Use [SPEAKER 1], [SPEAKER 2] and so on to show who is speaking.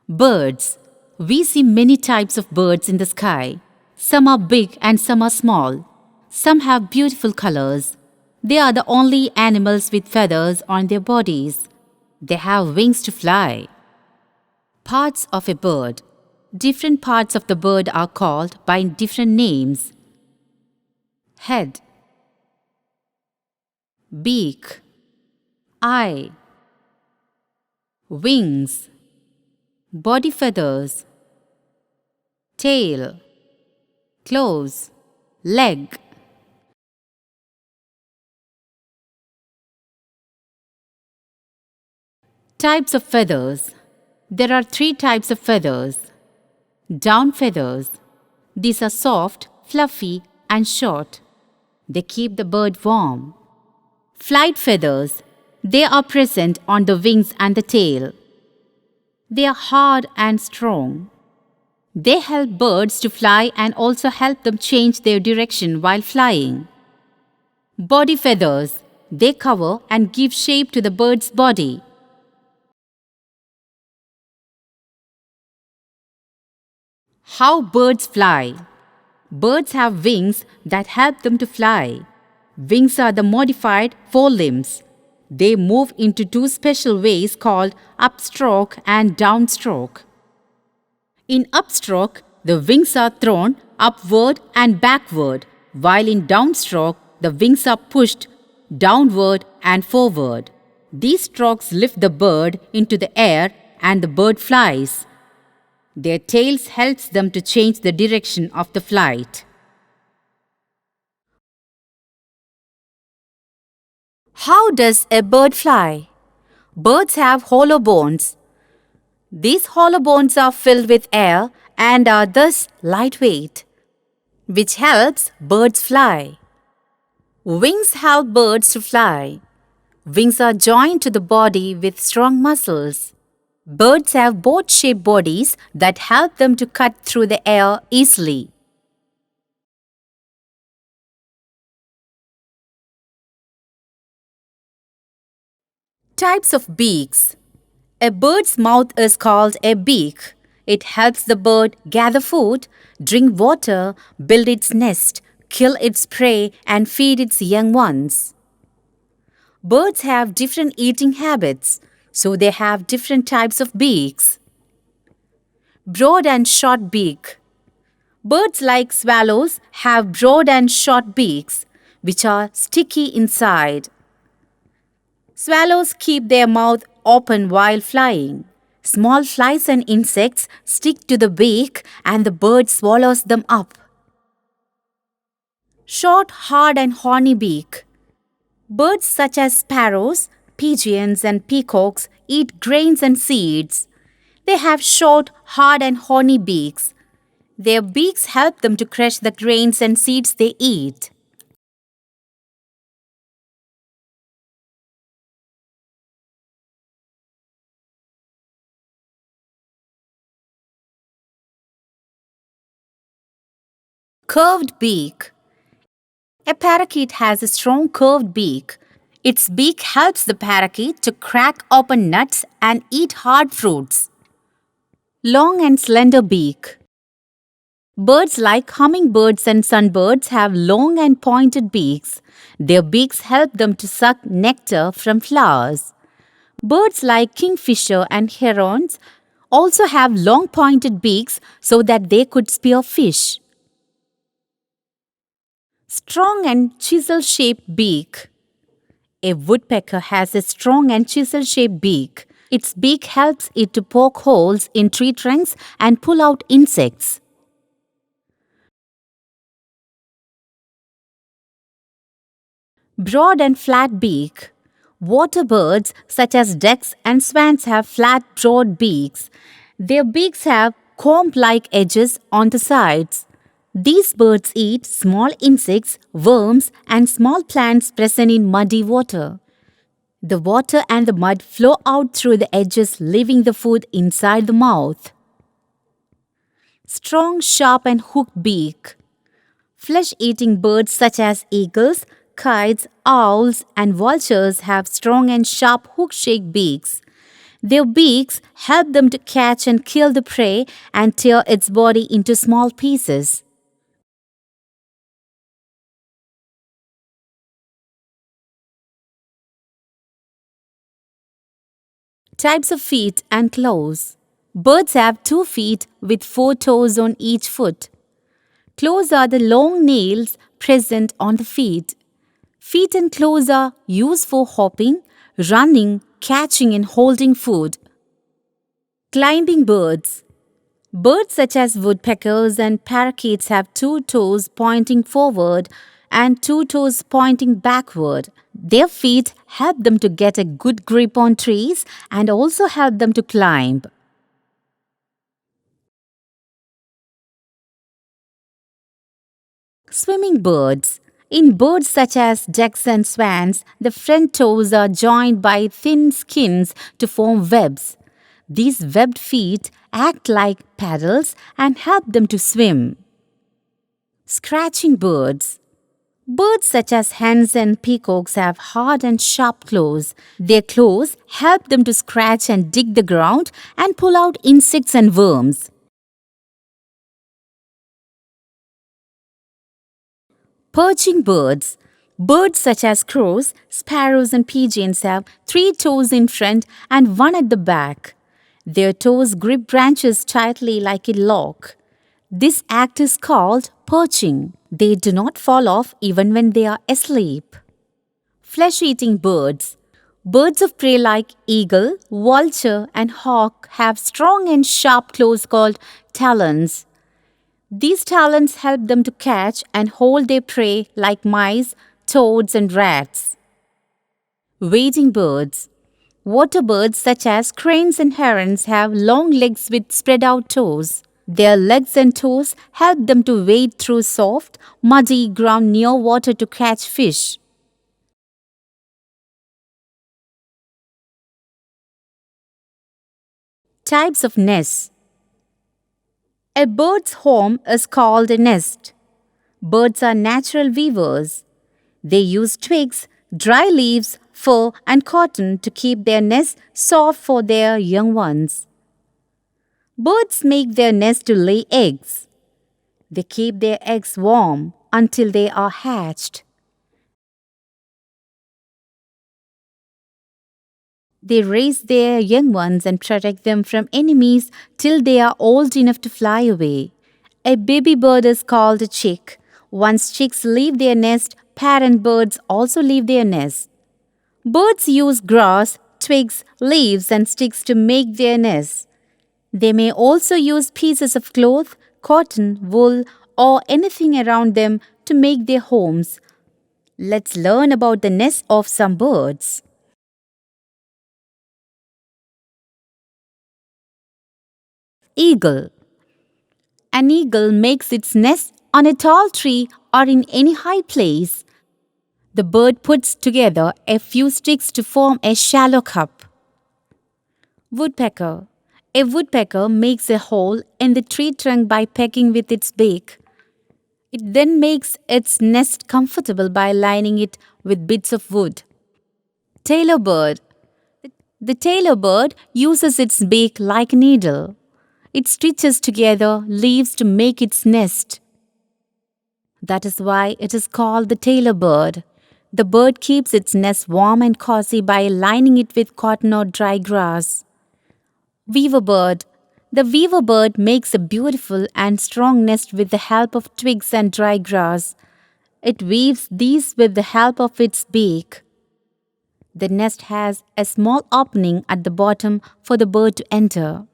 [SPEAKER 1] Birds. We see many types of birds in the sky. Some are big and some are small. Some have beautiful colors. They are the only animals with feathers on their bodies. They have wings to fly. Parts of a bird. Different parts of the bird are called by different names. Head, beak, eye, wings, body feathers, tail, claws, leg. Types of feathers. There are 3 types of feathers. Down feathers. These are soft, fluffy, and short. They keep the bird warm. Flight feathers. They are present on the wings and the tail. They are hard and strong. They help birds to fly and also help them change their direction while flying. Body feathers. They cover and give shape to the bird's body. How birds fly. Birds have wings that help them to fly. Wings are the modified forelimbs. They move into 2 special ways called upstroke and downstroke. In upstroke, the wings are thrown upward and backward, while in downstroke, the wings are pushed downward and forward. These strokes lift the bird into the air and the bird flies. Their tails helps them to change the direction of the flight. How does a bird fly? Birds have hollow bones. These hollow bones are filled with air and are thus lightweight, which helps birds fly. Wings help birds to fly. Wings are joined to the body with strong muscles. Birds have boat-shaped bodies that help them to cut through the air easily. Types of beaks. A bird's mouth is called a beak. It helps the bird gather food, drink water, build its nest, kill its prey, and feed its young ones. Birds have different eating habits, so they have different types of beaks. Broad and short beak. Birds like swallows have broad and short beaks, which are sticky inside. Swallows keep their mouth open while flying. Small flies and insects stick to the beak and the bird swallows them up. Short, hard and horny beak. Birds such as sparrows, pigeons and peacocks eat grains and seeds. They have short, hard and horny beaks. Their beaks help them to crush the grains and seeds they eat. Curved beak. A parakeet has a strong curved beak. Its beak helps the parakeet to crack open nuts and eat hard fruits. Long and slender beak. Birds like hummingbirds and sunbirds have long and pointed beaks. Their beaks help them to suck nectar from flowers. Birds like kingfisher and herons also have long pointed beaks so that they could spear fish. Strong and chisel-shaped beak. A woodpecker has a strong and chisel-shaped beak. Its beak helps it to poke holes in tree trunks and pull out insects. Broad and flat beak. Water birds such as ducks and swans have flat, broad beaks. Their beaks have comb-like edges on the sides. These birds eat small insects, worms, and small plants present in muddy water. The water and the mud flow out through the edges, leaving the food inside the mouth. Strong, sharp, and hooked beak. Flesh-eating birds such as eagles, kites, owls, and vultures have strong and sharp hook-shaped beaks. Their beaks help them to catch and kill the prey and tear its body into small pieces. Types of feet and claws. Birds have 2 feet with 4 toes on each foot. Claws are the long nails present on the feet. Feet and claws are used for hopping, running, catching, and holding food. Climbing birds. Birds such as woodpeckers and parakeets have 2 toes pointing forward and 2 toes pointing backward. Their feet help them to get a good grip on trees and also help them to climb. Swimming birds. In birds such as ducks and swans, the front toes are joined by thin skins to form webs. These webbed feet act like paddles and help them to swim. Scratching birds. Birds such as hens and peacocks have hard and sharp claws. Their claws help them to scratch and dig the ground and pull out insects and worms. Perching birds. Birds such as crows, sparrows, and pigeons have 3 toes in front and 1 at the back. Their toes grip branches tightly like a lock. This act is called perching. They do not fall off even when they are asleep. Flesh-eating birds. Birds of prey like eagle, vulture, and hawk have strong and sharp claws called talons. These talons help them to catch and hold their prey like mice, toads, and rats. Wading birds. Water birds such as cranes and herons have long legs with spread out toes. Their legs and toes help them to wade through soft, muddy ground near water to catch fish. Types of nests. A bird's home is called a nest. Birds are natural weavers. They use twigs, dry leaves, fur, and cotton to keep their nests soft for their young ones. Birds make their nest to lay eggs. They keep their eggs warm until they are hatched. They raise their young ones and protect them from enemies till they are old enough to fly away. A baby bird is called a chick. Once chicks leave their nest, parent birds also leave their nest. Birds use grass, twigs, leaves, and sticks to make their nests. They may also use pieces of cloth, cotton, wool, or anything around them to make their homes. Let's learn about the nests of some birds. Eagle. An eagle makes its nest on a tall tree or in any high place. The bird puts together a few sticks to form a shallow cup. Woodpecker. A woodpecker makes a hole in the tree trunk by pecking with its beak. It then makes its nest comfortable by lining it with bits of wood. Tailor bird. The tailor bird uses its beak like a needle. It stitches together leaves to make its nest. That is why it is called the tailor bird. The bird keeps its nest warm and cozy by lining it with cotton or dry grass. Weaver bird. The weaver bird makes a beautiful and strong nest with the help of twigs and dry grass. It weaves these with the help of its beak. The nest has a small opening at the bottom for the bird to enter.